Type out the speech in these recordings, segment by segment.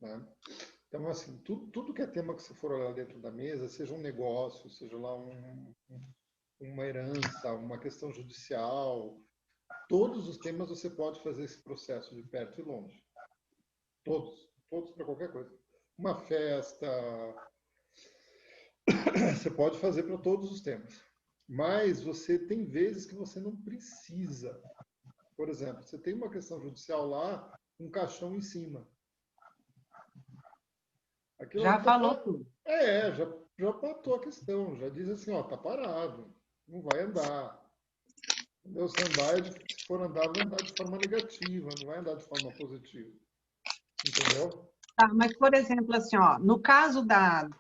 né? Então, assim, tudo que é tema que você for olhar dentro da mesa, seja um negócio, seja lá uma herança, uma questão judicial, todos os temas você pode fazer esse processo de perto e longe. Todos para qualquer coisa. Uma festa, você pode fazer para todos os temas. Mas você tem vezes que você não precisa. Por exemplo, você tem uma questão judicial lá, um caixão em cima. Aquilo ali Já falou tudo. já patou a questão, já diz assim, ó, tá parado, não vai andar. Entendeu? Se for andar, vai andar de forma negativa, não vai andar de forma positiva. Entendeu? Tá, mas, por exemplo, assim, ó, no caso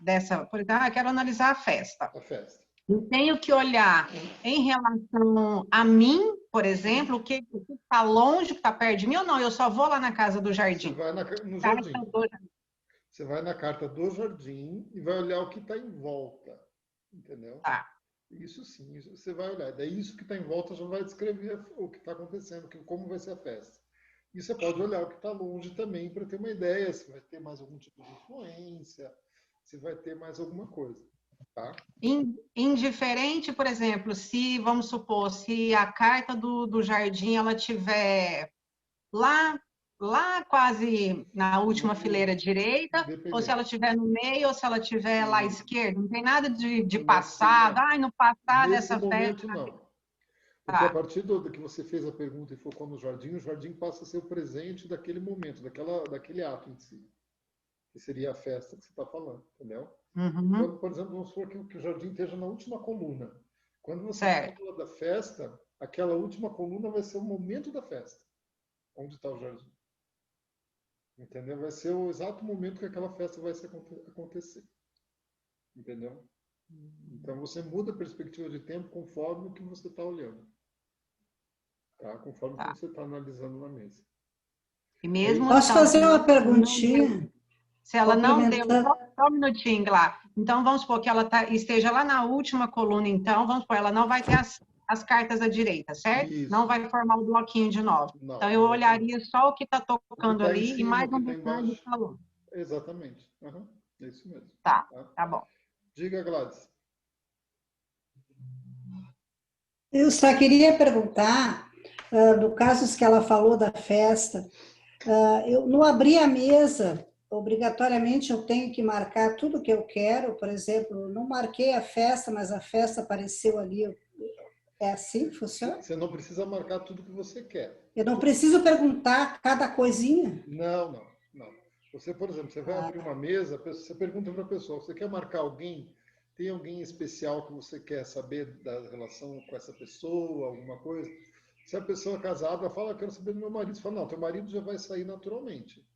dessa, por exemplo, eu quero analisar a festa. A festa. Eu tenho que olhar em relação a mim, por exemplo, o que está longe, o que está perto de mim, ou não? Eu só vou lá na casa do Você jardim. vai no Carta jardim. do jardim. Você vai na carta do jardim e vai olhar o que está em volta. Entendeu? Tá. Isso sim, isso você vai olhar. Daí isso que está em volta já vai descrever o que está acontecendo, como vai ser a festa. E você pode olhar o que está longe também para ter uma ideia se vai ter mais algum tipo de influência, se vai ter mais alguma coisa. Tá? Indiferente, por exemplo, se, vamos supor, se a carta do jardim ela tiver lá quase na última fileira direita, ou se ela Independente. estiver no meio, ou se ela estiver lá à E esquerda. Não tem nada de não. passado. Ai, no passado Nesse essa festa. momento, não. Porque a Tá. partir do que você fez a pergunta e focou no jardim, o jardim passa a ser o presente daquele momento, daquele ato em si, que seria a festa que você está falando, entendeu? Uhum. Quando, por exemplo, vamos supor que o jardim esteja na última coluna. Quando você Certo. fala da festa, aquela última coluna vai ser o momento da festa, onde está o jardim. Entendeu? Vai ser o exato momento que aquela festa vai acontecer. Entendeu? Então você muda a perspectiva de tempo conforme o que você está olhando. Tá? Conforme o que Tá. você está analisando na mesa. E mesmo Posso então, fazer uma perguntinha? se ela não deu, Complementando. só um minutinho lá. Então, vamos supor que ela esteja lá na última coluna, então, vamos supor, ela não vai ter as cartas à direita, certo? Não Isso. vai formar o bloquinho de novo. Então, Não, eu exatamente. olharia só o que está O que tocando está em ali e cima, mais o que um está detalhe do embaixo. salão. Exatamente. Uhum. É isso mesmo. Tá, Tá? tá bom. Diga, Gladys. Eu só queria perguntar, do caso que ela falou da festa, eu não abri a mesa, obrigatoriamente eu tenho que marcar tudo que eu quero, por exemplo, não marquei a festa, mas a festa apareceu ali. É assim que funciona? Você não precisa marcar tudo que você quer. Eu não preciso perguntar cada coisinha? Não. Você, por exemplo, você vai abrir uma mesa, você pergunta para a pessoa, você quer marcar alguém? Tem alguém especial que você quer saber da relação com essa pessoa, alguma coisa? Se a pessoa é casada, fala, quero saber do meu marido. Você fala, não, teu marido já vai sair naturalmente.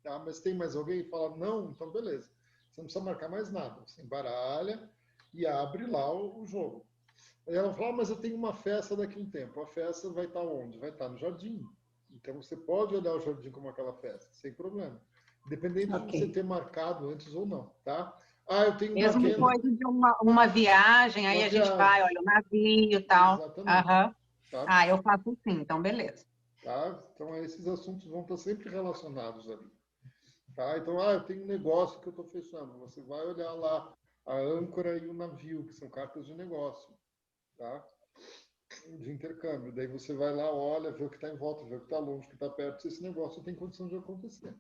Tá? Mas tem mais alguém? Fala, não, então beleza. Você não precisa marcar mais nada. Você embaralha e abre lá o jogo. Aí ela fala, mas eu tenho uma festa daqui a um tempo. A festa vai estar onde? Vai estar no jardim. Então você pode olhar o jardim como aquela festa, sem problema. Independente de você Ok. ter marcado antes ou não, tá? Ah, eu tenho uma Mesmo agenda. coisa de uma viagem, aí Uma a gente viagem. vai, olha, o navio e tal. Exatamente. Aham. Tá? Ah, eu faço assim, então beleza. Tá? Então esses assuntos vão estar sempre relacionados ali. Tá? Então, eu tenho um negócio que eu estou fechando. Você vai olhar lá a âncora e o navio, que são cartas de negócio. Tá? De intercâmbio. Daí você vai lá, olha, vê o que está em volta, vê o que está longe, o que está perto, se esse negócio tem condição de acontecer.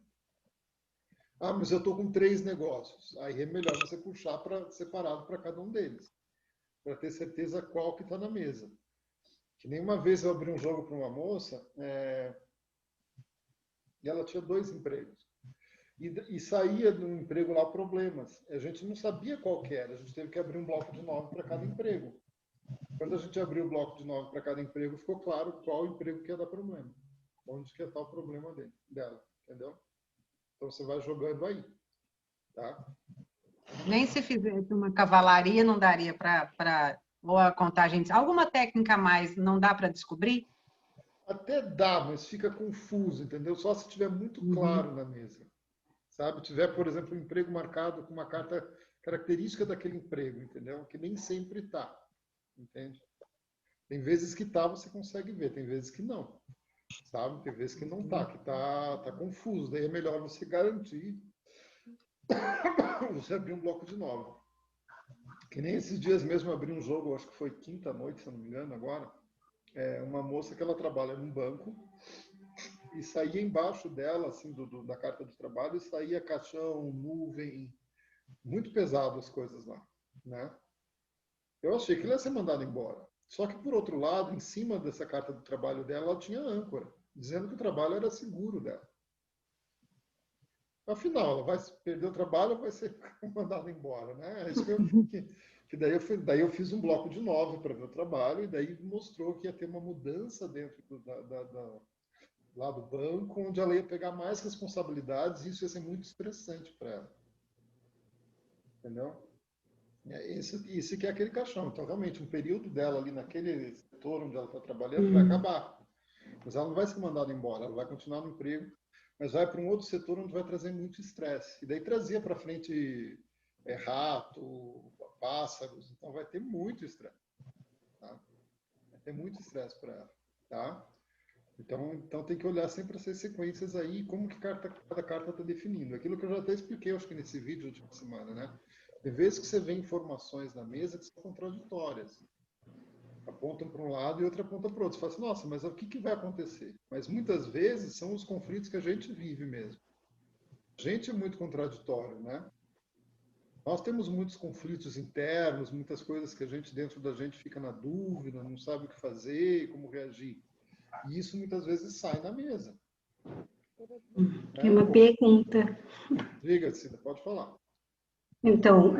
Ah, mas eu estou com 3 negócios. Aí é melhor você puxar separado para cada um deles, para ter certeza qual que está na mesa. Que nem uma vez eu abri um jogo para uma moça e ela tinha 2 empregos. E saía do emprego lá problemas. A gente não sabia qual que era, a gente teve que abrir um bloco de 9 para cada emprego. Quando a gente abriu o bloco de 9 para cada emprego, ficou claro qual emprego que ia dar problema. Onde que ia estar o problema dela, entendeu? Então você vai jogando aí, tá? Nem se fizesse uma cavalaria, não daria para ou a contagem. Alguma técnica a mais não dá para descobrir? Até dá, mas fica confuso, entendeu? Só se tiver muito Uhum. claro na mesa. Sabe? Tiver, por exemplo, um emprego marcado com uma carta característica daquele emprego, entendeu? Que nem sempre está, entende? Tem vezes que tá, você consegue ver, tem vezes que não. sabe? Tem vezes que não tá, que tá confuso. Daí é melhor você garantir você abrir um bloco de 9. Que nem esses dias mesmo eu abri um jogo, acho que foi quinta-noite, se eu não me engano, agora. É uma moça que ela trabalha num banco e saía embaixo dela, assim, da carta de trabalho, e saía caixão, nuvem, muito pesado as coisas lá, né? Eu achei que ele ia ser mandado embora. Só que, por outro lado, em cima dessa carta do trabalho dela, ela tinha âncora, dizendo que o trabalho era seguro dela. Afinal, ela vai perder o trabalho ou vai ser mandada embora, né? É isso que daí eu fiz um bloco de 9 para ver o trabalho e daí mostrou que ia ter uma mudança dentro lá do banco, onde ela ia pegar mais responsabilidades e isso ia ser muito estressante para ela. Entendeu? Esse que é aquele caixão. Então, realmente, um período dela ali naquele setor onde ela está trabalhando vai acabar. Mas ela não vai ser mandada embora, ela vai continuar no emprego, mas vai para um outro setor onde vai trazer muito estresse. E daí trazia para frente rato, pássaros, então vai ter muito estresse. Tá? Vai ter muito estresse para ela. Tá? Então tem que olhar sempre essas sequências aí, como que cada carta está definindo. Aquilo que eu já até expliquei, acho que nesse vídeo de última semana, né? Tem vezes que você vê informações na mesa que são contraditórias. Apontam para um lado e outra aponta para o outro. Você fala assim, nossa, mas o que vai acontecer? Mas muitas vezes são os conflitos que a gente vive mesmo. A gente é muito contraditório, né? Nós temos muitos conflitos internos, muitas coisas que a gente, dentro da gente, fica na dúvida, não sabe o que fazer, como reagir. E isso muitas vezes sai na mesa. Tem uma pergunta. Diga, Cida, pode falar. Então,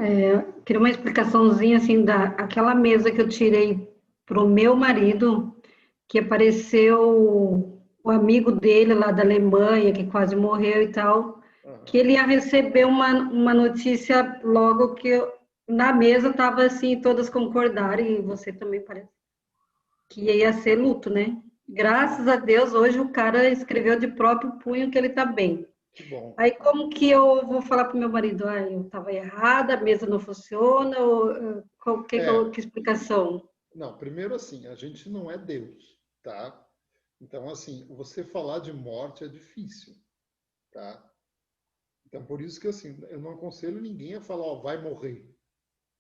queria uma explicaçãozinha, assim, aquela mesa que eu tirei para o meu marido, que apareceu o amigo dele lá da Alemanha, que quase morreu e tal, que ele ia receber uma notícia logo que na mesa estava assim, todas concordaram, e você também parece, que ia ser luto, né? Graças a Deus, hoje o cara escreveu de próprio punho que ele está bem. Que bom. Aí como que eu vou falar para o meu marido? Ah, eu estava errada, a mesa não funciona, ou que explicação? Não, primeiro assim, a gente não é Deus, tá? Então, assim, você falar de morte é difícil, tá? Então, por isso que, assim, eu não aconselho ninguém a falar, ó, vai morrer.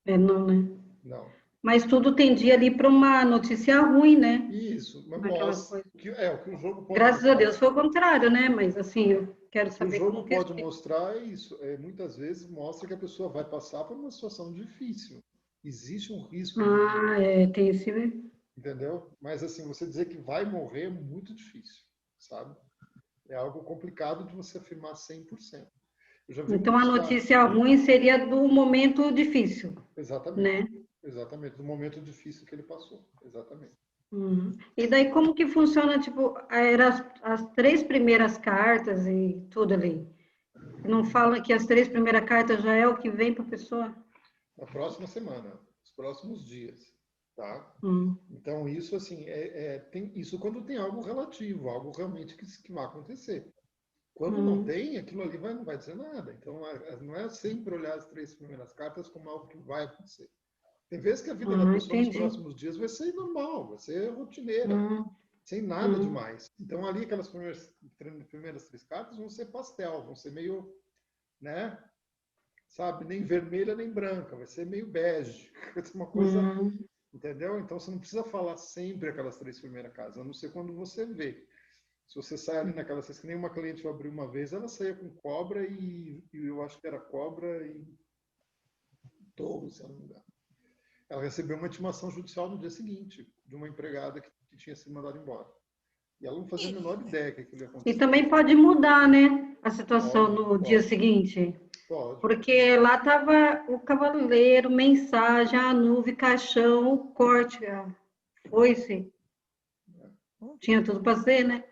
Não, né? Não. Mas tudo tendia ali para uma notícia ruim, né? Isso, mas Aquela mostra coisa. o que o jogo pode Graças a mostrar. Deus foi o contrário, né? Mas assim, eu quero O que o saber como jogo que pode mostrar é isso. Muitas vezes mostra que a pessoa vai passar por uma situação difícil. Existe um risco de morrer, tem esse. entendeu? Mas, assim, você dizer que vai morrer é muito difícil, sabe? É algo complicado de você afirmar 100%. Eu já vi Então a muitos casos. notícia ruim seria do momento difícil, Exatamente. né? Exatamente, do momento difícil que ele passou. Exatamente. E daí como que funciona, tipo, eram as 3 primeiras cartas e tudo ali? Não fala que as 3 primeiras cartas já é o que vem para a pessoa? Na próxima semana, os próximos dias, tá? Hum. Então, isso, assim, tem isso quando tem algo relativo, algo realmente que vai acontecer. Quando não tem, aquilo ali não vai dizer nada. Então, não é sempre olhar as 3 primeiras cartas como algo que vai acontecer. Tem vezes que a vida da pessoa nos Entendi. próximos dias vai ser normal, vai ser rotineira, sem nada demais. Então, ali, aquelas primeiras 3 cartas vão ser pastel, vão ser meio, né? Sabe, nem vermelha nem branca, vai ser meio bege, vai ser uma coisa, entendeu? Então você não precisa falar sempre aquelas 3 primeiras casas, a não ser quando você vê. Se você sai ali naquela, que nem uma cliente eu abri uma vez, ela saía com cobra e eu acho que era cobra e touro, se eu não me engano. Ela recebeu uma intimação judicial no dia seguinte de uma empregada que tinha sido mandada embora. E ela não fazia a menor ideia que aquilo ia acontecer. E também pode mudar, né, a situação no Pode. dia seguinte. Pode. Porque lá estava o cavaleiro, mensagem, a nuvem, caixão, o corte, a foice. Tinha tudo para ser, né?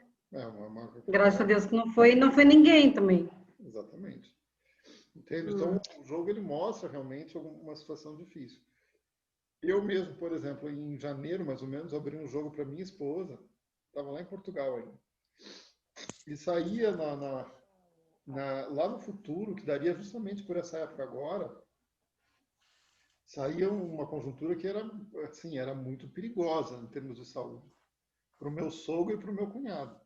Graças a Deus que não foi ninguém também. Exatamente. Entende? Então, o jogo ele mostra realmente uma situação difícil. Eu mesmo, por exemplo, em janeiro, mais ou menos, abri um jogo para minha esposa. Estava lá em Portugal ainda. E saía lá no futuro, que daria justamente por essa época agora, saía uma conjuntura que era, assim, era muito perigosa em termos de saúde. Para o meu sogro e para o meu cunhado.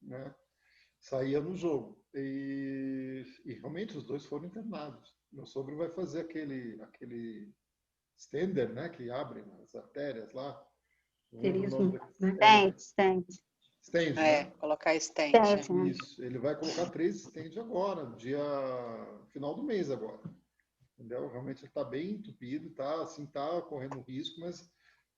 né? Saía no jogo. E realmente os dois foram internados. Meu sogro vai fazer aquele stender, né? Que abre as artérias lá. Não lembro o nome Terismo, né? Stent. Stent, É, né? colocar stent. Stent, né? Isso. Ele vai colocar 3 stents agora, final do mês agora. Entendeu? Realmente ele está bem entupido, tá, assim, tá correndo risco, mas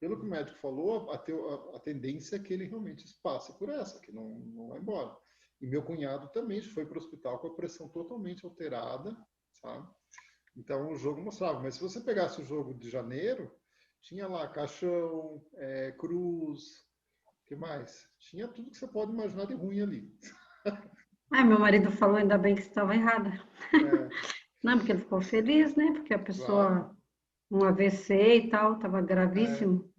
pelo que o médico falou, a tendência é que ele realmente passe por essa, que não vai embora. E meu cunhado também foi para o hospital com a pressão totalmente alterada, sabe? Então o jogo mostrava. Mas se você pegasse o jogo de janeiro, tinha lá caixão, cruz, o que mais? Tinha tudo que você pode imaginar de ruim ali. Ah, meu marido falou, ainda bem que estava errada. É, Não, porque ele ficou feliz, né? Porque a claro. pessoa, um AVC e tal, estava gravíssimo.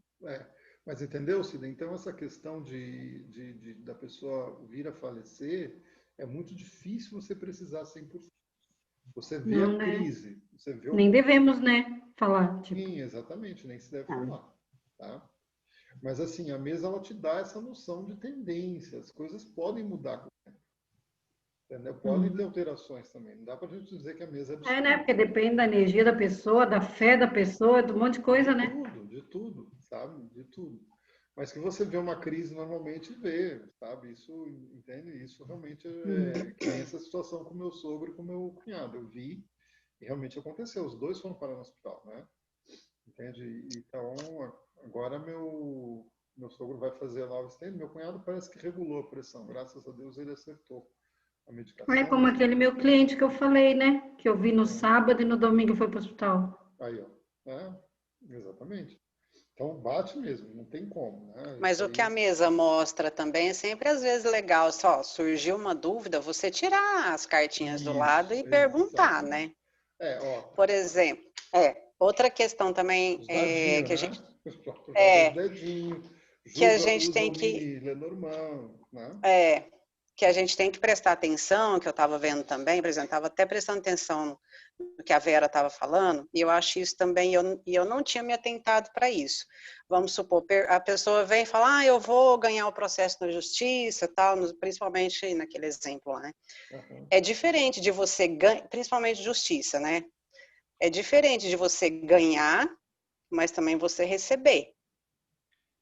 Mas entendeu, Cida? Então essa questão da pessoa vir a falecer é muito difícil você precisar 100%. Você vê Não, a né? crise, você vê Nem devemos, né? Falar, tipo. Sim, exatamente, nem se deve falar, tá? Mas assim, a mesa ela te dá essa noção de tendência, as coisas podem mudar com o tempo, entendeu? Podem ter alterações também, não dá pra gente dizer que a mesa é É, absoluta. né? Porque depende da energia da pessoa, da fé da pessoa, de um monte de coisa, né? De tudo, sabe? De tudo. Mas que você vê uma crise normalmente vê, sabe? Isso, entende? Isso realmente que nem essa situação com meu sogro e com meu cunhado. Eu vi e realmente aconteceu. Os dois foram parar no hospital, né? Entende? Então, agora meu sogro vai fazer a nova stent. Meu cunhado parece que regulou a pressão. Graças a Deus ele acertou a medicação. É como aquele meu cliente que eu falei, né? Que eu vi no sábado e no domingo foi para o hospital. Aí, ó. Exatamente. Então, bate mesmo, não tem como, né? Mas Isso o que a aí... mesa mostra também é sempre, às vezes, legal. Só surgiu uma dúvida, você tirar as cartinhas do lado e perguntar, né? Ó. Por exemplo, outra questão também Os dadinhos, que a né? gente... Joga os dedinhos, que a usa gente tem o que... mini Lenormand, né? que a gente tem que prestar atenção, que eu estava vendo também, por exemplo, estava até prestando atenção no que a Vera estava falando, e eu acho isso também, e eu não tinha me atentado para isso. Vamos supor, a pessoa vem e fala, eu vou ganhar o processo na justiça, tal, principalmente naquele exemplo lá, né? É diferente de você ganhar, principalmente justiça, né? É diferente de você ganhar, mas também você receber.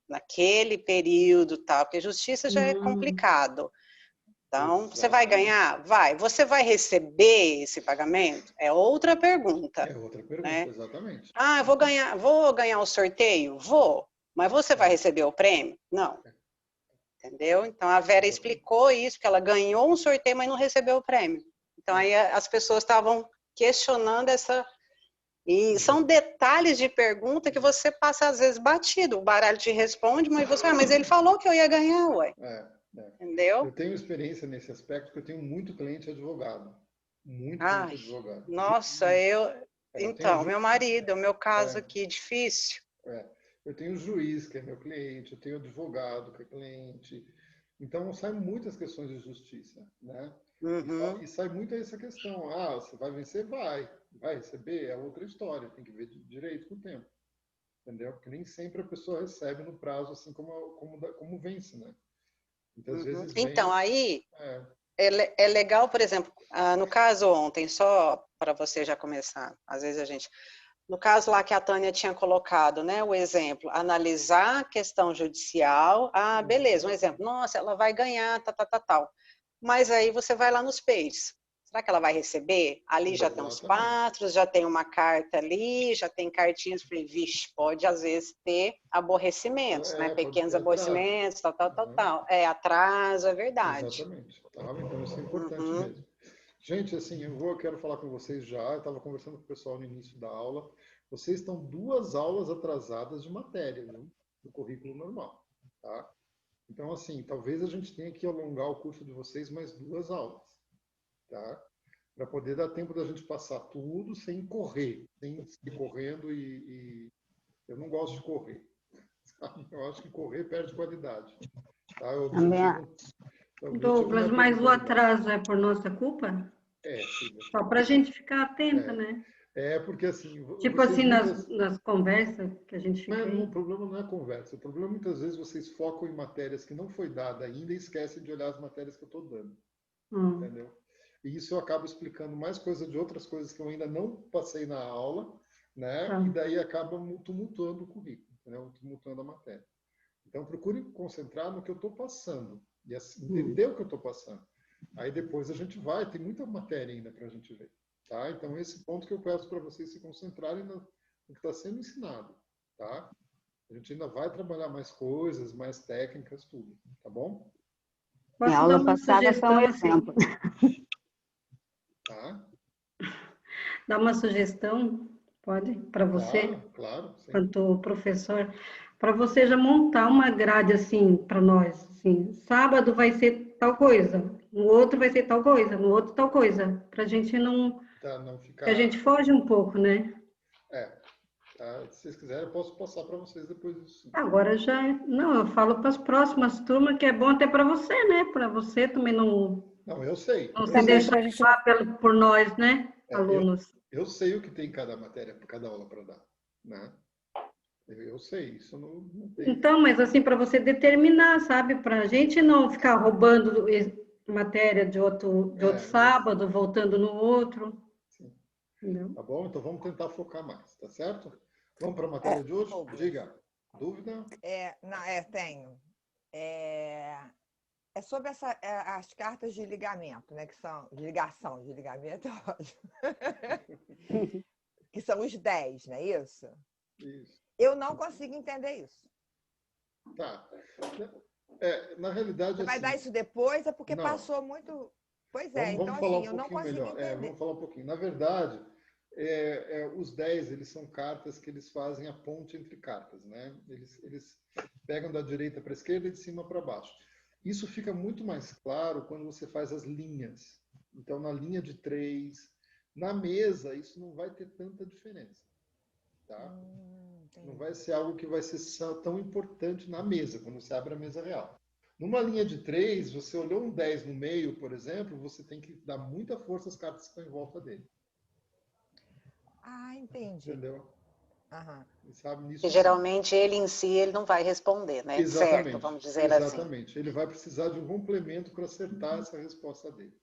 Naquele período, tal, porque justiça já é complicado. Então, você vai ganhar? Vai. Você vai receber esse pagamento? É outra pergunta. É outra pergunta, né? exatamente. Eu vou ganhar o sorteio? Vou. Mas você vai receber o prêmio? Não. Entendeu? Então, a Vera explicou isso, que ela ganhou um sorteio, mas não recebeu o prêmio. Então, aí as pessoas estavam questionando essa... E são detalhes de pergunta que você passa, às vezes, batido. O baralho te responde, mas você... mas ele falou que eu ia ganhar, ué. Entendeu? Eu tenho experiência nesse aspecto, porque eu tenho muito cliente advogado. Muito cliente advogado. Nossa, então, meu marido, o meu caso aqui, difícil. Eu tenho juiz, que é meu cliente, eu tenho advogado, que é cliente. Então, saem muitas questões de justiça, né? E sai muito essa questão. Você vai vencer? Vai. Vai receber? É outra história. Tem que ver direito com o tempo. Entendeu? Porque nem sempre a pessoa recebe no prazo assim como vence, né? Então, às vezes então, aí é legal, por exemplo, no caso ontem, só para você já começar, às vezes a gente... No caso lá que a Tânia tinha colocado, né, o exemplo, analisar a questão judicial, beleza, um exemplo, nossa, ela vai ganhar, tal. Mas aí você vai lá nos pages. Será que ela vai receber? Ali já tem os pátrimos, já tem uma carta ali, já tem cartinhas para vixe, pode às vezes ter aborrecimentos, né? Pequenos aborrecimentos, tal. Atraso, é verdade. Exatamente. Então isso é importante mesmo. Gente, assim, eu quero falar com vocês já, eu estava conversando com o pessoal no início da aula, vocês estão 2 aulas atrasadas de matéria, viu? Do currículo normal, tá? Então, assim, talvez a gente tenha que alongar o curso de vocês mais 2 aulas, tá? Para poder dar tempo da gente passar tudo sem correr, sem ir correndo e... Eu não gosto de correr, sabe? Eu acho que correr perde qualidade, tá? O objetivo Douglas, mas o atraso é por nossa culpa? filha. Só para a gente ficar atenta, né? É porque assim, Tipo vocês assim, muitas... nas conversas que a gente fica aí. O problema não é a conversa. O problema muitas vezes vocês focam em matérias que não foi dada ainda e esquecem de olhar as matérias que eu estou dando. Entendeu? E isso eu acabo explicando mais coisa de outras coisas que eu ainda não passei na aula, né? Tá. E daí acaba tumultuando o currículo, entendeu? Tumultuando a matéria. Então procure concentrar no que eu estou passando e entender o que eu estou passando. Aí depois a gente vai, tem muita matéria ainda para a gente ver, tá? Então esse ponto que eu peço para vocês se concentrarem no que está sendo ensinado, tá? A gente ainda vai trabalhar mais coisas, mais técnicas, tudo, tá bom? Minha Posso dar aula uma passada foi um sugestão assim? exemplo. Tá? Dar uma sugestão, pode, para você, Claro, claro. Sim. quanto professor, para você já montar uma grade assim para nós, assim, sábado vai ser tal coisa, no outro vai ser tal coisa, no outro tal coisa, para a gente não, Tá, não que ficar... a gente foge um pouco, né? Tá? Se vocês quiserem, eu posso passar para vocês depois disso. Agora já, não, eu falo para as próximas turmas que é bom até para você, né? Para você também Não, eu sei. não Eu se sei, Também deixar para a gente. levar por nós, né, alunos. eu sei o que tem em cada matéria, cada aula para dar, né? Eu sei, isso não tem... Então, mas assim, para você determinar, sabe? Para a gente não ficar roubando matéria de outro sábado, voltando no outro. Sim. Entendeu? Tá bom? Então vamos tentar focar mais, tá certo? Vamos para a matéria de hoje? Diga. Dúvida? Tenho. É sobre as cartas de ligamento, né? Que são de ligação, de ligamento, é ótimo. Que são os 10, não é isso? Isso. Eu não consigo entender isso. Tá. Na realidade, Você vai assim, dar isso depois, é porque não. passou muito... Pois Vamos, é, então falar assim, eu não consigo melhor. entender. Vamos falar um pouquinho. Na verdade, os 10, eles são cartas que eles fazem a ponte entre cartas, né? Eles pegam da direita para a esquerda e de cima para baixo. Isso fica muito mais claro quando você faz as linhas. Então, na linha de 3, na mesa, isso não vai ter tanta diferença, tá? Não vai ser algo que vai ser tão importante na mesa, quando você abre a mesa real. Numa linha de 3, você olhou um 10 no meio, por exemplo, você tem que dar muita força às cartas que estão em volta dele. Ah, entendi. Entendeu? Aham. Sabe, nisso, Que geralmente ele em si ele não vai responder, né? exatamente, Certo, vamos dizer assim. exatamente. Ele vai precisar de um complemento para acertar essa resposta dele.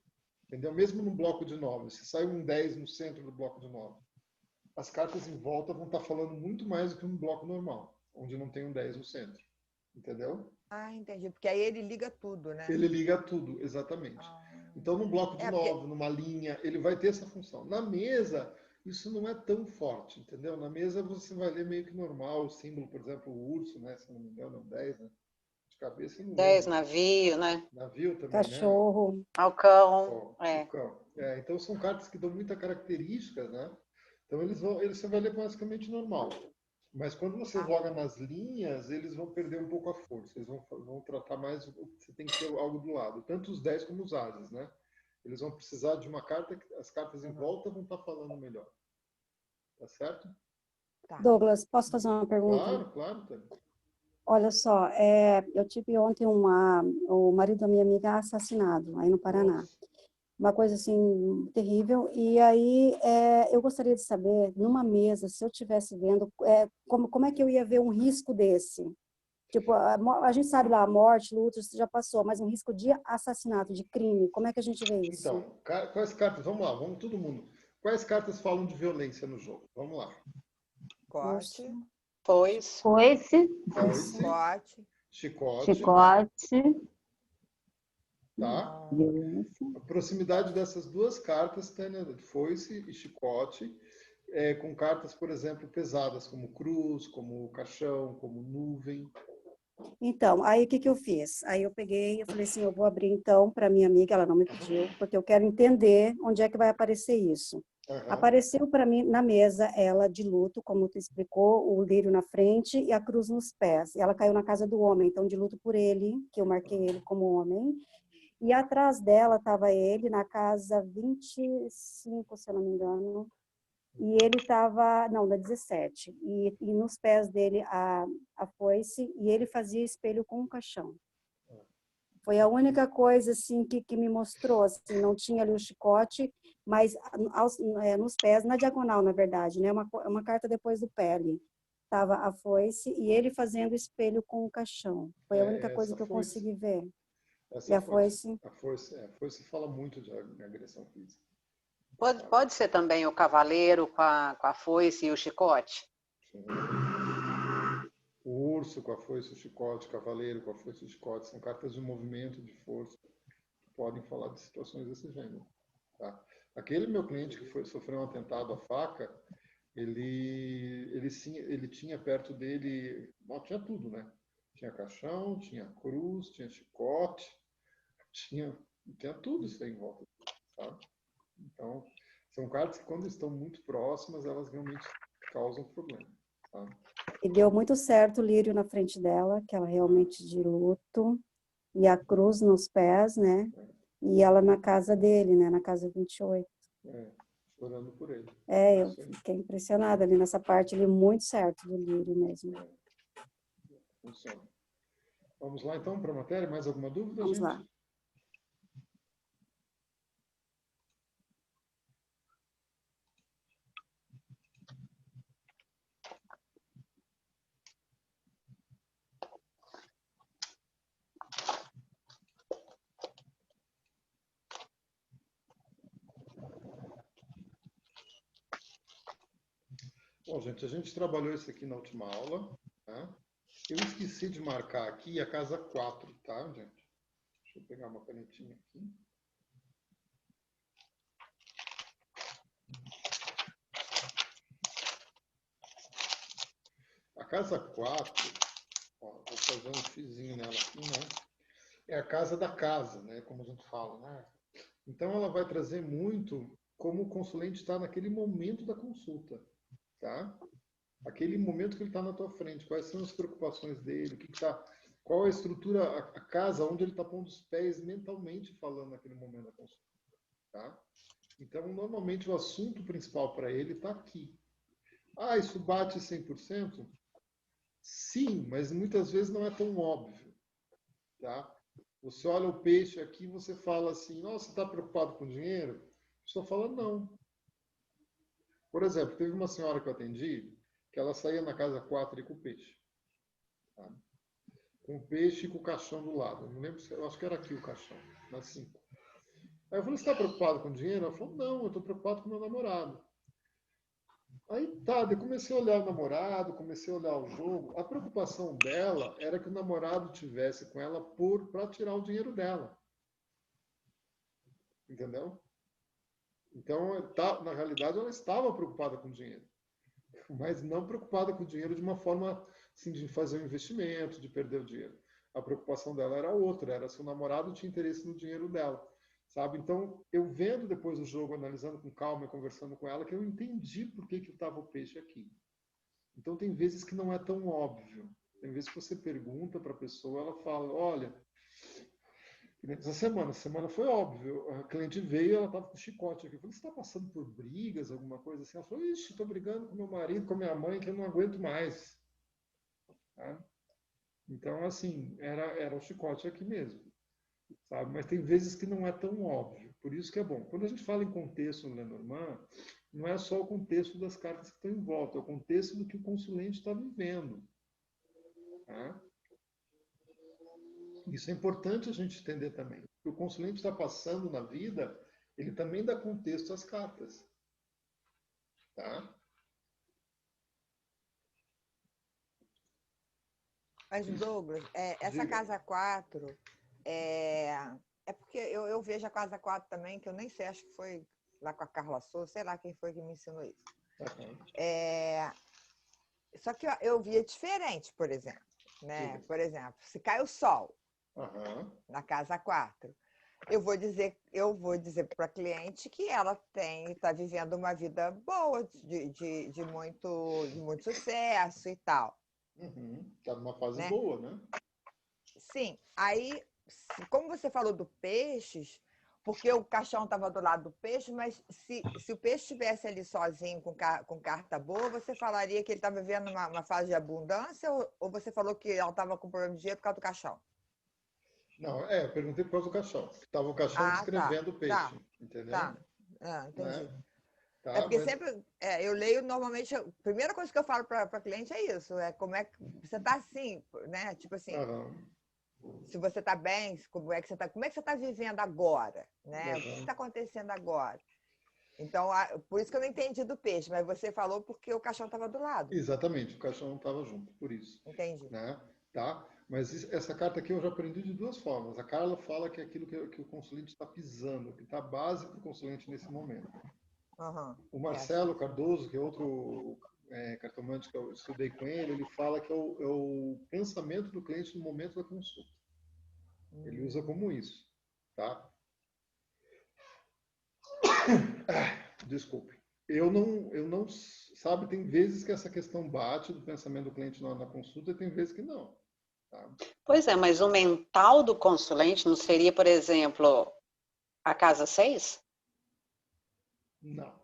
Entendeu? Mesmo no bloco de 9, se sai um 10 no centro do bloco de 9, as cartas em volta vão estar falando muito mais do que um bloco normal, onde não tem um 10 no centro. Entendeu? Ah, entendi. Porque aí ele liga tudo, né? Ele liga tudo, exatamente. Então, num bloco de 9, numa linha, ele vai ter essa função. Na mesa, isso não é tão forte, entendeu? Na mesa você vai ler meio que normal, o símbolo, por exemplo, o urso, né? Se não me engano, é um 10, né? De cabeça não 10, lembro. navio, né? Navio também, Cachorro. né? Falcão, O cão. Então, são cartas que dão muita características, né? Então, você vai ler basicamente normal. Mas quando você joga nas linhas, eles vão perder um pouco a força. Eles vão tratar mais... Você tem que ter algo do lado. Tanto os 10 como os ases, né? Eles vão precisar de uma carta... As cartas em volta vão estar falando melhor. Tá certo? Tá. Douglas, posso fazer uma pergunta? Claro, claro, Tânia. Olha só, eu tive ontem o marido da minha amiga assassinado, aí no Paraná. Nossa. Uma coisa assim terrível. E aí eu gostaria de saber, numa mesa, se eu estivesse vendo, como é que eu ia ver um risco desse? Tipo, a gente sabe lá, a morte, luto, isso já passou, mas um risco de assassinato, de crime, como é que a gente vê isso? Então, quais cartas? Vamos lá, vamos todo mundo. Quais cartas falam de violência no jogo? Vamos lá. Corte. Foice. Foice. Chicote. Chicote. Tá? Violência. A proximidade dessas duas cartas, Tânia, foice e chicote, com cartas, por exemplo, pesadas, como cruz, como caixão, como nuvem. Então, aí o que eu fiz? Aí eu peguei, eu falei assim, eu vou abrir então para minha amiga, ela não me pediu, porque eu quero entender onde é que vai aparecer isso. Uhum. Apareceu para mim na mesa ela de luto, como tu explicou, o lírio na frente e a cruz nos pés. E ela caiu na casa do homem, então de luto por ele, que eu marquei ele como homem. E atrás dela estava ele na casa 25, se eu não me engano. E ele estava, não, na 17. E nos pés dele a foice, e ele fazia espelho com um caixão. Foi a única coisa assim que me mostrou, assim, não tinha ali o chicote, mas nos pés, na diagonal, na verdade, né? Uma carta depois do pé ali. Estava a foice e ele fazendo espelho com o caixão. Foi a única coisa que eu consegui ver. E a foice? A foice fala muito de agressão física. Pode ser também o cavaleiro com a foice e o chicote? Sim. O urso com a foice e o chicote, o cavaleiro com a foice e o chicote, são cartas de movimento, de força, que podem falar de situações desse gênero. Tá? Aquele meu cliente que sofreu um atentado à faca, ele tinha perto dele, tinha tudo, né? Tinha caixão, tinha cruz, tinha chicote, tinha tudo isso aí em volta, tá? Então, são cartas que quando estão muito próximas, elas realmente causam problema, tá? E deu muito certo o lírio na frente dela, que ela realmente de luto, e a cruz nos pés, né? E ela na casa dele, né? Na casa 28. Chorando por ele. Eu fiquei impressionada ali nessa parte, ali muito certo do lírio mesmo. Funciona. Vamos lá então para a matéria, mais alguma dúvida, Vamos gente? lá. Bom, gente, a gente trabalhou isso aqui na última aula, tá? Eu esqueci de marcar aqui a casa 4, tá, gente? Deixa eu pegar uma canetinha aqui. A casa 4, vou fazer um xizinho nela aqui, né? É a casa da casa, né? Como a gente fala, né? Então, ela vai trazer muito como o consulente está naquele momento da consulta, tá? Aquele momento que ele está na tua frente, quais são as preocupações dele, qual é a estrutura, a casa onde ele está pondo os pés mentalmente falando naquele momento da consulta, tá? Então, normalmente o assunto principal para ele está aqui. Ah, isso bate 100%? Sim, mas muitas vezes não é tão óbvio, tá? Você olha o peixe aqui, você fala assim, nossa, você está preocupado com dinheiro? A pessoa fala, não. Por exemplo, teve uma senhora que eu atendi, que ela saía na casa 4 com o peixe. Tá? Com o peixe e com o caixão do lado. Não lembro, eu acho que era aqui o caixão, na 5. Aí eu falei, você está preocupado com dinheiro? Ela falou, não, eu estou preocupado com meu namorado. Aí tá, eu comecei a olhar o namorado, comecei a olhar o jogo. A preocupação dela era que o namorado tivesse com ela para tirar o dinheiro dela. Entendeu? Então, na realidade, ela estava preocupada com o dinheiro. Mas não preocupada com o dinheiro de uma forma assim, de fazer um investimento, de perder o dinheiro. A preocupação dela era outra, era se o namorado tinha interesse no dinheiro dela. Sabe? Então, eu vendo depois o jogo, analisando com calma e conversando com ela, que eu entendi por que estava o peixe aqui. Então, tem vezes que não é tão óbvio. Tem vezes que você pergunta para a pessoa, ela fala, olha, essa semana foi óbvio. A cliente veio, ela estava com chicote aqui. Eu falei, você está passando por brigas, alguma coisa assim? Ela falou, ixi, estou brigando com meu marido, com minha mãe, que eu não aguento mais. Tá? Então, assim, era o chicote aqui mesmo. Sabe? Mas tem vezes que não é tão óbvio. Por isso que é bom. Quando a gente fala em contexto no Lenormand, não é só o contexto das cartas que estão em volta, é o contexto do que o consulente está vivendo. Tá? Isso é importante a gente entender também. O que o consulente está passando na vida, ele também dá contexto às cartas. Tá? Mas, Douglas, essa Diga. casa 4, é porque eu vejo a casa 4 também, que eu nem sei, acho que foi lá com a Carla Souza, sei lá quem foi que me ensinou isso. Uhum. Só que eu via diferente, por exemplo. Né? Por exemplo, se cai o sol na casa 4, eu vou dizer para a cliente que ela está vivendo uma vida boa, de muito sucesso e tal. Está numa fase né? boa, né? Sim. Aí, como você falou do peixes, porque o caixão estava do lado do peixe, mas se o peixe estivesse ali sozinho com carta boa, você falaria que ele estava vivendo uma fase de abundância ou você falou que ela estava com problema de dinheiro por causa do caixão? Não, eu perguntei por causa do caixão. Estava o caixão descrevendo o peixe, entendeu? Tá, entendi. Tá, porque sempre, eu leio normalmente, a primeira coisa que eu falo para cliente é isso, como é que você está assim, né? Tipo assim, se você está bem, como é que você está vivendo agora, né? O que está acontecendo agora? Então, por isso que eu não entendi do peixe, mas você falou porque o caixão estava do lado. Exatamente, o caixão não estava junto, por isso. Entendi. Né? Tá? Mas essa carta aqui eu já aprendi de duas formas. A Carla fala que é aquilo que o consulente está pisando, que está base para o consulente nesse momento. O Marcelo Cardoso, que é outro cartomante que eu estudei com ele fala que é o pensamento do cliente no momento da consulta. Ele usa como isso. Tá? Desculpe. Eu não, sabe, tem vezes que essa questão bate do pensamento do cliente na consulta e tem vezes que não. Tá? Pois é, mas o mental do consulente não seria, por exemplo, a casa 6? Não.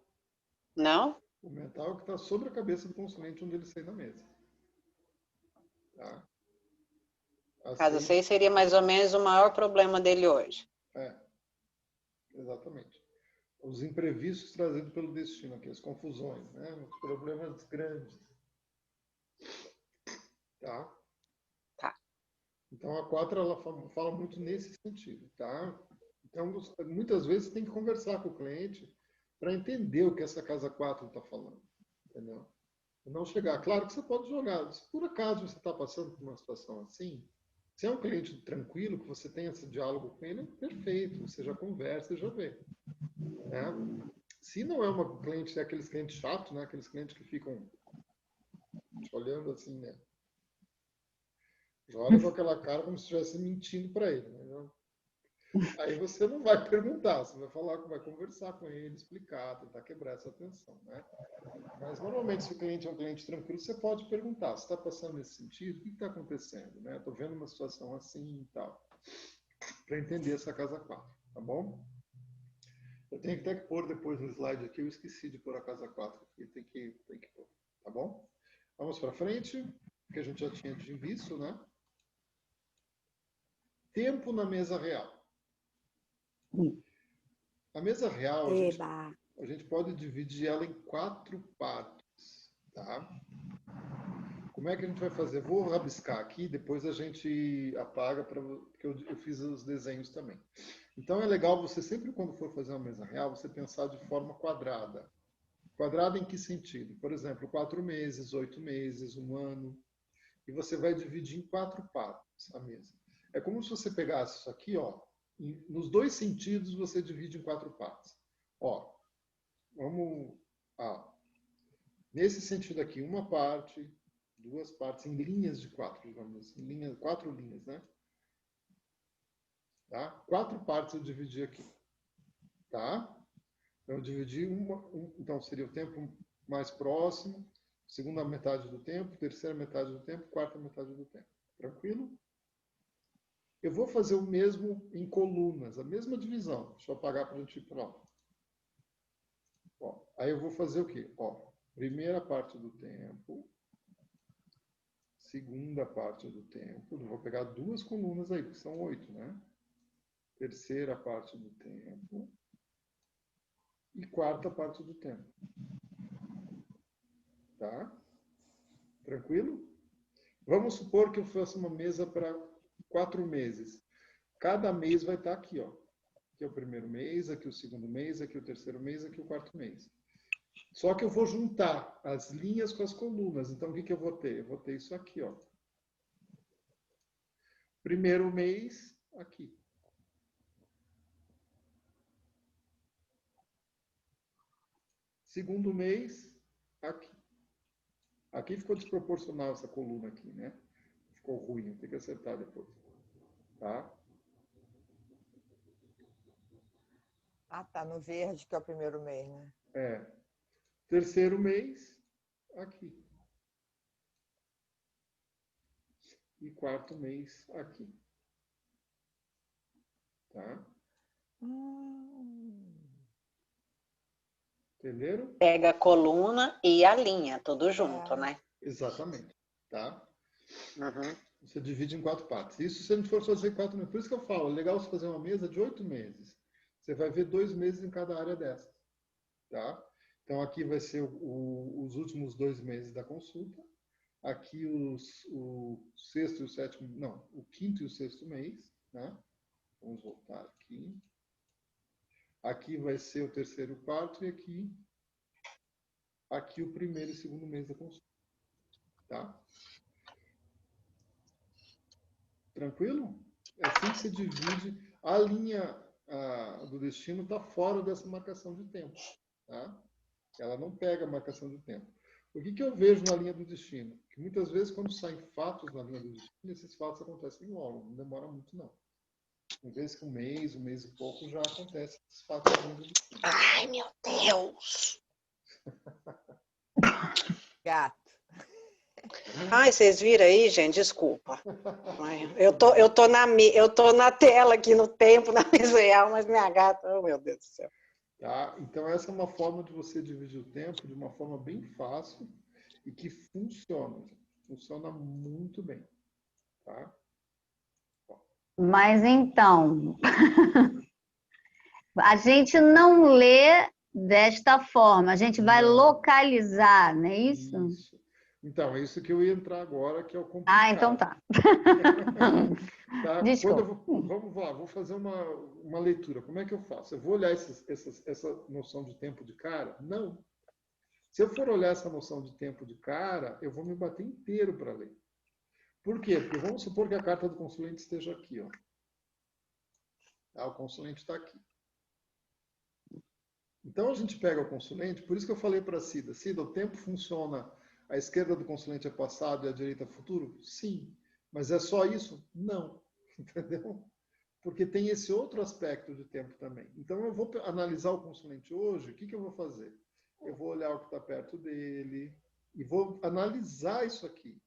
Não? O mental é o que está sobre a cabeça do consulente onde ele sai na mesa. Tá? A casa 6 seria mais ou menos o maior problema dele hoje. Exatamente. Os imprevistos trazidos pelo destino aqui, as confusões, né? Os problemas grandes. Tá? Então, a 4, ela fala muito nesse sentido, tá? Então, muitas vezes tem que conversar com o cliente para entender o que essa casa 4 está falando, entendeu? Não chegar. Claro que você pode jogar. Se por acaso você está passando por uma situação assim, se é um cliente tranquilo, que você tem esse diálogo com ele, perfeito. Você já conversa e já vê. Né? Se não é uma cliente, é aqueles clientes chatos, né? Aqueles clientes que ficam te olhando assim, né? Já olha com aquela cara como se estivesse mentindo para ele. Né? Aí você não vai perguntar, você vai falar, vai conversar com ele, explicar, tentar quebrar essa tensão. Né? Mas normalmente, se o cliente é um cliente tranquilo, você pode perguntar, se está passando nesse sentido, o que está acontecendo? Estou vendo uma situação assim e tal. Para entender essa casa 4, tá bom? Eu tenho até que pôr depois no slide aqui, eu esqueci de pôr a casa 4 aqui, tem que pôr, tá bom? Vamos para frente, que a gente já tinha visto, né? Tempo na mesa real. A mesa real, a gente pode dividir ela em 4 partes, tá? Como é que a gente vai fazer? Vou rabiscar aqui, depois a gente apaga, porque eu fiz os desenhos também. Então é legal você sempre, quando for fazer uma mesa real, você pensar de forma quadrada. Quadrada em que sentido? Por exemplo, 4 meses, 8 meses, 1 ano. E você vai dividir em 4 partes a mesa. É como se você pegasse isso aqui, ó, nos 2 sentidos você divide em 4 partes. Ó, vamos... nesse sentido aqui, uma parte, 2 partes, em linhas de 4, digamos assim. 4 linhas, né? Tá? 4 partes eu dividi aqui. Tá? Então, eu dividi então, seria o tempo mais próximo, segunda metade do tempo, terceira metade do tempo, quarta metade do tempo. Tranquilo? Eu vou fazer o mesmo em colunas, a mesma divisão. Deixa eu apagar para a gente ir pronto. Ó, aí eu vou fazer o quê? Ó, primeira parte do tempo, segunda parte do tempo. Eu vou pegar 2 colunas aí, que são 8, né? Terceira parte do tempo. E quarta parte do tempo. Tá? Tranquilo? Vamos supor que eu faça uma mesa para 4 meses. Cada mês vai estar aqui, ó. Aqui é o primeiro mês, aqui o segundo mês, aqui o terceiro mês, aqui o quarto mês. Só que eu vou juntar as linhas com as colunas. Então, o que eu vou ter? Eu vou ter isso aqui, ó. Primeiro mês, aqui. Segundo mês, aqui. Aqui ficou desproporcional essa coluna aqui, né? Ficou ruim, tem que acertar depois. Tá? Tá no verde, que é o primeiro mês, né? Terceiro mês, aqui. E quarto mês, aqui. Tá? Entenderam? Pega a coluna e a linha, tudo junto, né? Exatamente. Tá? Uhum. Você divide em 4 partes. Isso se a gente for fazer 4 meses. Por isso que eu falo, é legal você fazer uma mesa de 8 meses. Você vai ver 2 meses em cada área dessa. Tá? Então, aqui vai ser os últimos 2 meses da consulta. Aqui o sexto e o sétimo, não, o quinto e o sexto mês. Né? Vamos voltar aqui. Aqui vai ser o terceiro e o quarto. E aqui o primeiro e segundo mês da consulta. Tá? Tranquilo? É assim que se divide. A linha do destino está fora dessa marcação de tempo. Tá? Ela não pega a marcação de tempo. O que eu vejo na linha do destino? Que muitas vezes, quando saem fatos na linha do destino, esses fatos acontecem logo, não demora muito, não. Em vez que um mês e pouco, já acontece esses fatos na linha do destino. Ai, meu Deus! Gato. Ai, vocês viram aí, gente? Desculpa. Eu tô na tela aqui no tempo, na mesa real, mas minha gata, oh meu Deus do céu. Tá? Então, essa é uma forma de você dividir o tempo de uma forma bem fácil e que funciona. Funciona muito bem. Tá? Mas então, a gente não lê desta forma, a gente vai localizar, não é isso? Isso. Então, é isso que eu ia entrar agora, que é o complicado. Ah, então tá. Tá? Desculpa. Vamos lá, vou fazer uma leitura. Como é que eu faço? Eu vou olhar essa noção de tempo de cara? Não. Se eu for olhar essa noção de tempo de cara, eu vou me bater inteiro para ler. Por quê? Porque vamos supor que a carta do consulente esteja aqui. Ó. Tá? O consulente está aqui. Então, a gente pega o consulente, por isso que eu falei para a Cida, Cida, o tempo funciona, a esquerda do consulente é passado e a direita é futuro? Sim. Mas é só isso? Não. Entendeu? Porque tem esse outro aspecto de tempo também. Então, eu vou analisar o consulente hoje, o que eu vou fazer? Eu vou olhar o que está perto dele e vou analisar isso aqui.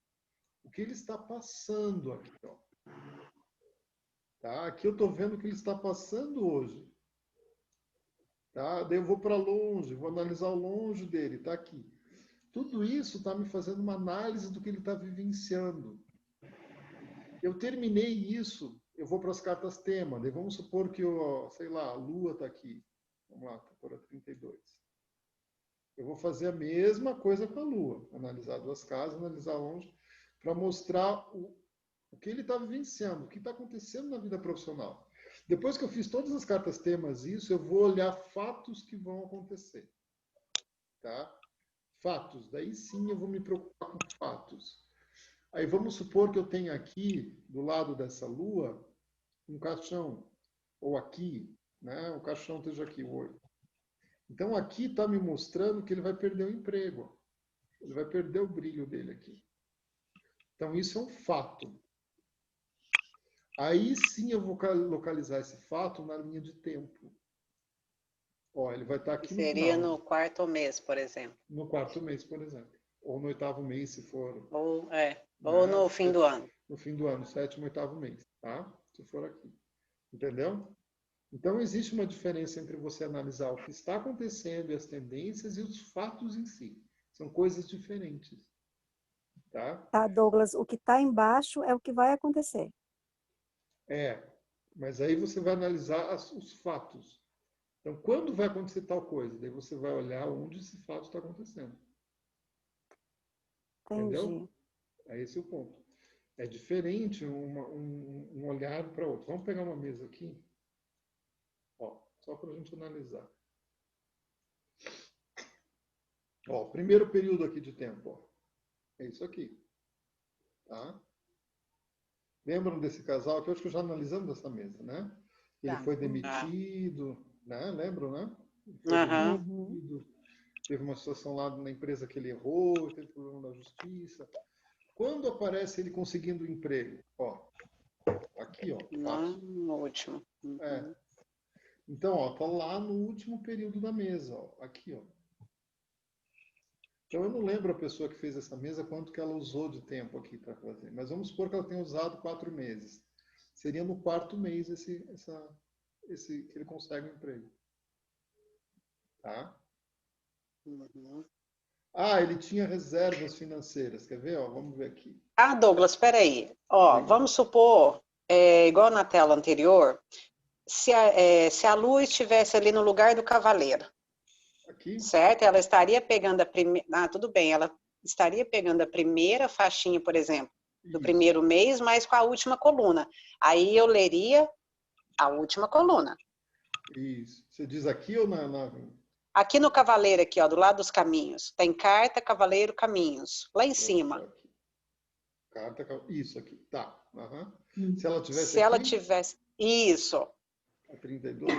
O que ele está passando aqui. Ó. Tá? Aqui eu estou vendo o que ele está passando hoje. Tá? Daí eu vou para longe, vou analisar o longe dele, está aqui. Tudo isso está me fazendo uma análise do que ele está vivenciando. Eu terminei isso, eu vou para as cartas tema. Daí vamos supor que, sei lá, a Lua está aqui. Vamos lá, vou pôr a 32. Eu vou fazer a mesma coisa com a Lua. Analisar 2 casas, analisar longe, para mostrar o que ele está vivenciando, o que está acontecendo na vida profissional. Depois que eu fiz todas as cartas temas isso, eu vou olhar fatos que vão acontecer. Tá? Fatos. Daí sim eu vou me preocupar com fatos. Aí vamos supor que eu tenha aqui, do lado dessa lua, um caixão. Ou aqui, né? O caixão esteja aqui, o 8. Então aqui está me mostrando que ele vai perder o emprego. Ele vai perder o brilho dele aqui. Então isso é um fato. Aí sim eu vou localizar esse fato na linha de tempo. Ó, ele vai estar aqui no final. Seria no 4º mês, por exemplo. No 4º mês, por exemplo. Ou no 8º mês, se for. Ou no fim do ano. No fim do ano, 7º, 8º mês, tá? Se for aqui. Entendeu? Então, existe uma diferença entre você analisar o que está acontecendo e as tendências e os fatos em si. São coisas diferentes. Tá? Tá, Douglas, o que está embaixo é o que vai acontecer. Mas aí você vai analisar os fatos. Então, quando vai acontecer tal coisa? Daí você vai olhar onde esse fato está acontecendo. Entendi. Entendeu? É esse o ponto. É diferente um olhar para outro. Vamos pegar uma mesa aqui. Ó, só para a gente analisar. Ó, primeiro período aqui de tempo. Ó. É isso aqui. Tá? Lembram desse casal que eu acho que já analisamos essa mesa, né? Ele foi demitido, né? Lembram, né? Demitido, teve uma situação lá na empresa que ele errou, teve problema na justiça. Quando aparece ele conseguindo emprego? Ó, aqui, ó. No último. Então, ó, tá lá no último período da mesa, ó. Aqui, ó. Então, eu não lembro a pessoa que fez essa mesa quanto que ela usou de tempo aqui para fazer. Mas vamos supor que ela tenha usado 4 meses. Seria no 4º mês esse que ele consegue um emprego. Tá? Ah, ele tinha reservas financeiras. Quer ver? Ó, vamos ver aqui. Ah, Douglas, espera aí. Ó, vamos supor, igual na tela anterior, se a Lua estivesse ali no lugar do cavaleiro, aqui? Certo? Ela estaria pegando a primeira... Ah, tudo bem, ela estaria pegando a primeira faixinha, por exemplo, do primeiro mês, mas com a última coluna. Aí eu leria a última coluna. Isso. Você diz aqui ou na... Aqui no cavaleiro, aqui, ó, do lado dos caminhos. Tem carta, cavaleiro, caminhos. Lá em cima. Carta, isso aqui. Tá. Uhum. Se ela tivesse Se ela tivesse... Isso. A 32?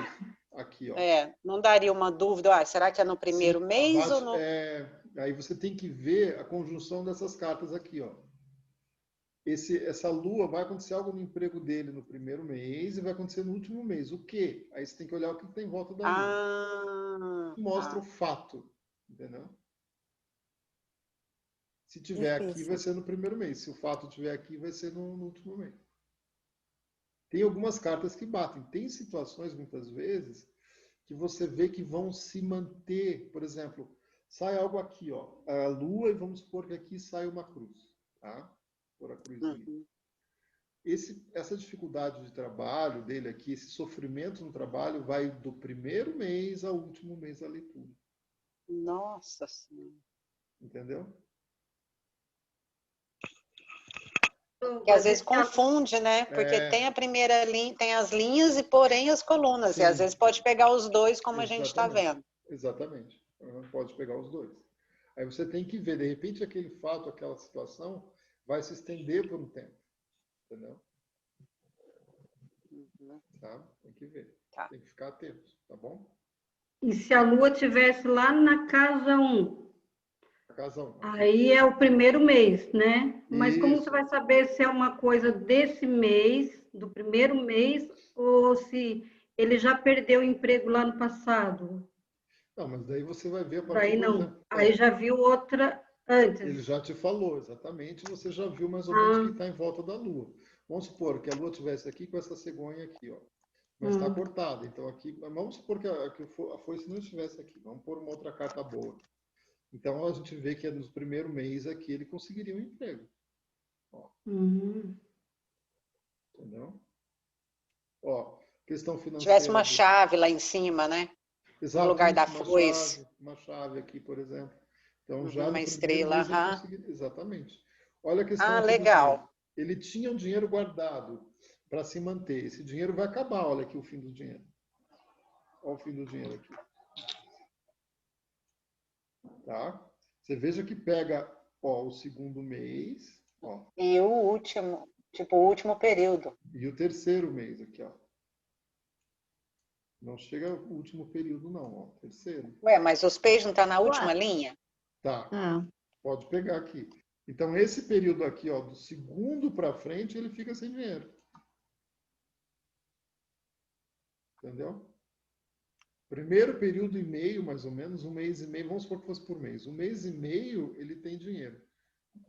Aqui, ó. Não daria uma dúvida. Será que é no primeiro mês ou no... Aí você tem que ver a conjunção dessas cartas aqui, ó. Essa lua vai acontecer algo no emprego dele no primeiro mês e vai acontecer no último mês. O quê? Aí você tem que olhar o que tem em volta da lua. Mostra o fato, entendeu? Se tiver aqui, vai ser no primeiro mês. Se o fato tiver aqui, vai ser no último mês. Tem algumas cartas que batem. Tem situações, muitas vezes, que você vê que vão se manter. Por exemplo, sai algo aqui, ó, a lua, e vamos supor que aqui sai uma cruz, tá? Por a cruzinha. Essa dificuldade de trabalho dele aqui, esse sofrimento no trabalho, vai do primeiro mês ao último mês da leitura. Nossa Senhora. Entendeu? Que às vezes confunde, né? Porque tem a primeira linha, tem as linhas e porém as colunas. Sim. E às vezes pode pegar os dois, como a gente está vendo. Exatamente. Pode pegar os dois. Aí você tem que ver, de repente, aquele fato, aquela situação vai se estender por um tempo. Entendeu? Tá? Tem que ver. Tá. Tem que ficar atento, tá bom? E se a Lua estivesse lá na casa 1? Casa 1. Aí é o primeiro mês, né? Mas como você vai saber se é uma coisa desse mês, do primeiro mês, ou se ele já perdeu o emprego lá no passado? Não, mas daí você vai ver a partir daí não. Exemplo, aí já viu outra antes. Ele já te falou, exatamente. Você já viu mais ou menos o que está em volta da Lua. Vamos supor que a Lua estivesse aqui com essa cegonha aqui, ó. Mas está cortada. Então aqui, vamos supor que a foice não estivesse aqui. Vamos pôr uma outra carta boa. Então a gente vê que no primeiro mês aqui ele conseguiria um emprego. Ó. Entendeu? Ó, questão financeira. Tivesse uma chave lá em cima, né? Exato, no lugar da foice. Uma chave aqui, por exemplo. Então, já uma estrela. Exatamente. Olha a questão. Ah, legal. Ele tinha um dinheiro guardado para se manter. Esse dinheiro vai acabar. Olha aqui o fim do dinheiro. Olha o fim do dinheiro aqui. Tá? Você veja que pega, ó, o segundo mês. Ó. E o último, tipo, o último período. E o terceiro mês aqui, ó. Não chega ao último período, não, ó. Terceiro. Ué, mas os peixes não estão na última linha? Tá. Pode pegar aqui. Então, esse período aqui, ó, do segundo para frente, ele fica sem dinheiro. Entendeu? Primeiro período e meio, mais ou menos, 1 mês e meio, vamos supor que fosse por mês. 1 mês e meio, ele tem dinheiro.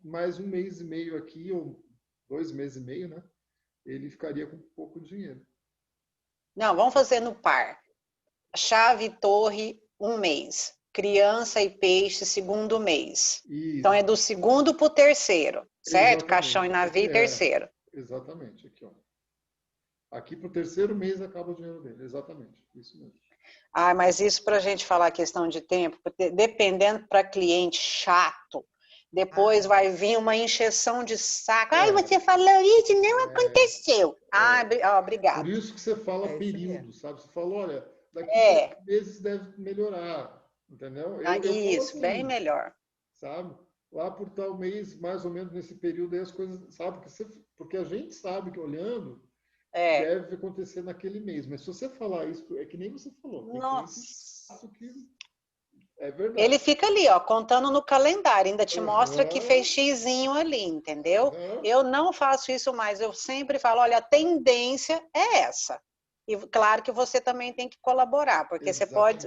Mais 1 mês e meio aqui, ou 2 meses e meio, né? Ele ficaria com pouco dinheiro. Não, vamos fazer no par. Chave e torre, 1 mês. Criança e peixe, segundo mês. Isso. Então, é do segundo para o terceiro, certo? Exatamente. Caixão e navio, terceiro. Exatamente, aqui, ó. Aqui para o terceiro mês acaba o dinheiro dele, exatamente. Isso mesmo. Ah, mas isso para a gente falar questão de tempo, dependendo para cliente chato, depois vai vir uma encheção de saco. Ai, você falou isso e não aconteceu. Obrigado. Por isso que você fala período, sabe? Você falou, olha, daqui a 4 meses deve melhorar, entendeu? Isso, assim, bem melhor. Sabe? Lá por tal mês, mais ou menos nesse período aí as coisas, sabe? Porque a gente sabe que olhando, deve acontecer naquele mês. Mas se você falar isso, é que nem você falou. Nossa. É verdade. Ele fica ali, ó, contando no calendário, ainda te mostra que fez xizinho ali, entendeu? Eu não faço isso mais, eu sempre falo, olha, a tendência é essa. E claro que você também tem que colaborar, porque você pode,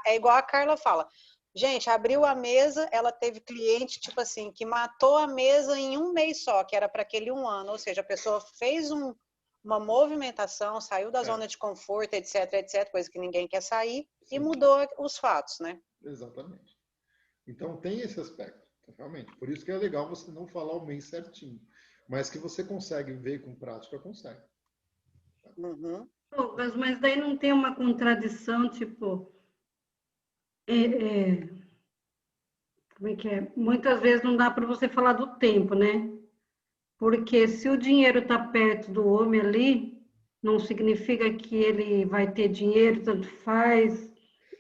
é igual a Carla fala, gente, abriu a mesa, ela teve cliente, tipo assim, que matou a mesa em 1 mês só, que era para aquele 1 ano, ou seja, a pessoa fez uma movimentação, saiu da zona de conforto, etc, coisa que ninguém quer sair, e mudou os fatos, né? Exatamente. Então tem esse aspecto, realmente. Por isso que é legal você não falar o mês certinho. Mas que você consegue ver com prática, consegue. Uhum. Mas daí não tem uma contradição, tipo... como é que é? Muitas vezes não dá para você falar do tempo, né? Porque se o dinheiro está perto do homem ali, não significa que ele vai ter dinheiro, tanto faz,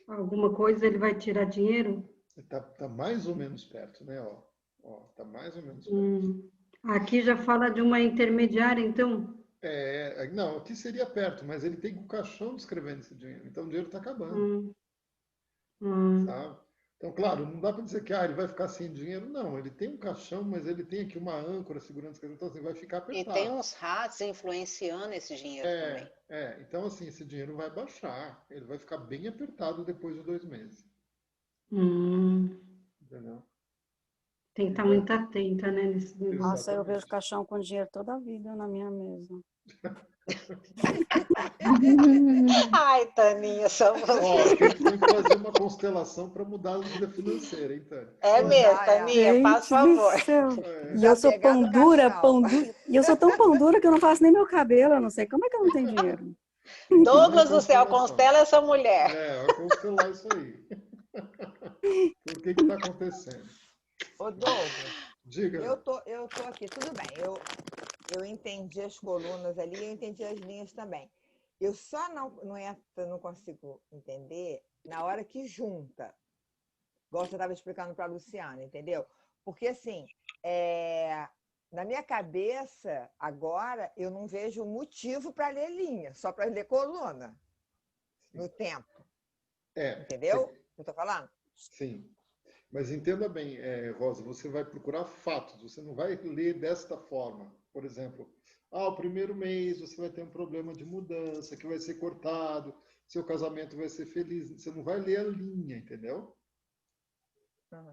alguma coisa ele vai tirar dinheiro? Tá mais ou menos perto, né? Tá mais ou menos perto. Aqui já fala de uma intermediária, então? Não, aqui seria perto, mas ele tem o caixão descrevendo esse dinheiro. Então o dinheiro está acabando. Sabe? Então, claro, não dá para dizer que ele vai ficar sem dinheiro. Não, ele tem um caixão, mas ele tem aqui uma âncora segurando esse caixão, então assim, vai ficar apertado. E tem uns ratos influenciando esse dinheiro também. Então, assim, esse dinheiro vai baixar. Ele vai ficar bem apertado depois de 2 meses. Entendeu? Tem que estar muito atenta, né? Nesse negócio. Nossa, eu vejo caixão com dinheiro toda a vida na minha mesa. Ai, Taninha, só você. Ó, tem que fazer uma constelação para mudar a vida financeira, hein, Tânia? É mesmo, Taninha, faz favor. E eu sou pão dura. E eu sou tão pão dura que eu não faço nem meu cabelo, eu não sei como é que eu não tenho dinheiro. Douglas do céu, constela essa mulher. Vai constelar isso aí. O que está acontecendo? Ô, Douglas, diga. Eu tô aqui, tudo bem. Eu entendi as colunas ali, eu entendi as linhas também. Eu só não consigo entender na hora que junta. Igual você estava explicando para a Luciana, entendeu? Porque, assim, na minha cabeça, agora, eu não vejo motivo para ler linha, só para ler coluna no tempo. Entendeu o que eu estou falando? Sim. Mas entenda bem, Rosa, você vai procurar fatos, você não vai ler desta forma. Por exemplo, o primeiro mês você vai ter um problema de mudança, que vai ser cortado, seu casamento vai ser feliz. Você não vai ler a linha, entendeu?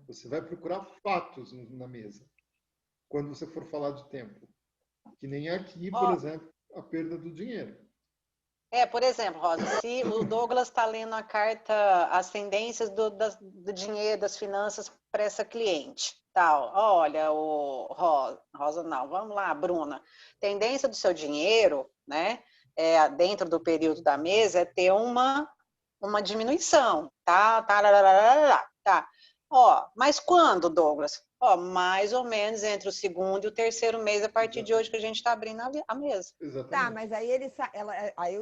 Você vai procurar fatos na mesa, quando você for falar de tempo. Que nem aqui, por exemplo, a perda do dinheiro. Por exemplo, Rosa, se o Douglas está lendo a carta As Tendências do Dinheiro, das Finanças para essa cliente, tal, olha, Rosa não, vamos lá, Bruna, tendência do seu dinheiro, né, dentro do período da mesa, é ter uma diminuição, tá. Mas quando, Douglas? Mais ou menos entre o segundo e o terceiro mês, a partir de hoje que a gente está abrindo a mesa. Exatamente. Tá, mas aí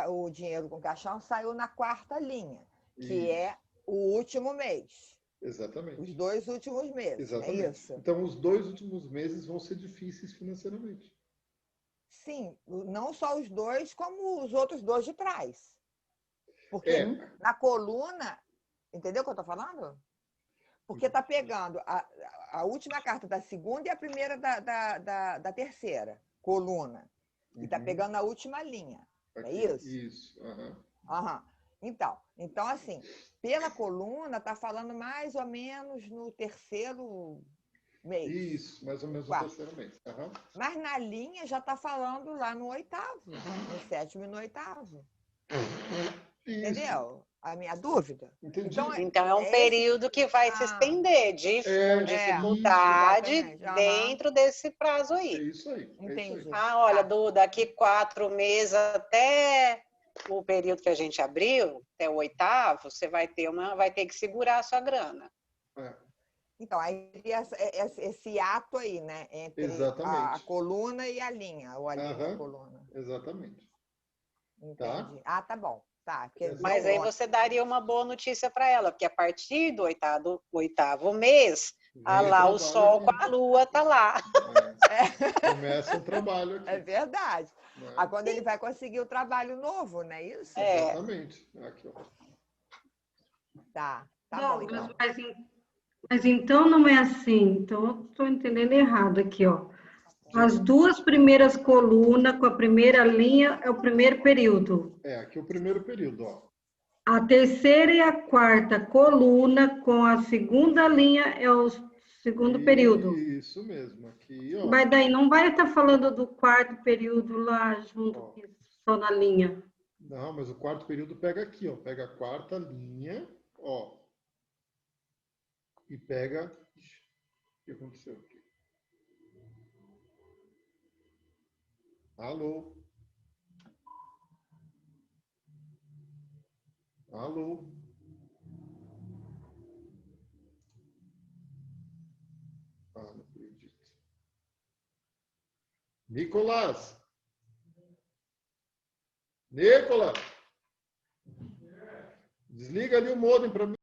o dinheiro com caixão saiu na 4ª linha, que é o último mês. Exatamente. Os 2 últimos meses, exatamente. É isso? Então, os 2 últimos meses vão ser difíceis financeiramente. Sim, não só os 2, como os outros 2 de trás. Porque na coluna, entendeu o que eu estou falando? Porque está pegando a última carta da segunda e a primeira da terceira coluna. E está pegando a última linha. É isso? Isso. Então, assim, pela coluna, está falando mais ou menos no terceiro mês. Isso, mais ou menos no terceiro mês. Mas na linha já está falando lá no 8º, no 7º e no 8º. Entendeu? A minha dúvida. Entendi. Então é um período que vai se estender com dificuldade dentro desse prazo aí. É isso aí. Entendi. Olha, daqui 4 meses até o período que a gente abriu, até o 8º, você vai ter que segurar a sua grana. Então, aí esse ato aí, né? Entre a coluna e a linha, ou a linha e a coluna. Exatamente. Entendi. Tá bom. Tá, mas aí você daria uma boa notícia para ela, porque a partir do 8º mês, lá o Sol com a Lua tá lá. Começa um trabalho aqui. É verdade. Quando ele vai conseguir o trabalho novo, não é isso? Exatamente. Aqui, ó. Tá bom, então. Mas então não é assim. Então eu estou entendendo errado aqui, ó. As 2 primeiras colunas com a primeira linha é o primeiro período. Aqui é o primeiro período, ó. A terceira e a 4ª coluna com a segunda linha é o segundo período. Isso mesmo, aqui, ó. Mas daí não vai estar falando do 4º período lá junto, só na linha. Não, mas o 4º período pega aqui, ó. Pega a 4ª linha, ó. e pega... O que aconteceu aqui? Alô? Alô? Ah, não acredito. Nicolás? Nicolás? Desliga ali o modem para mim.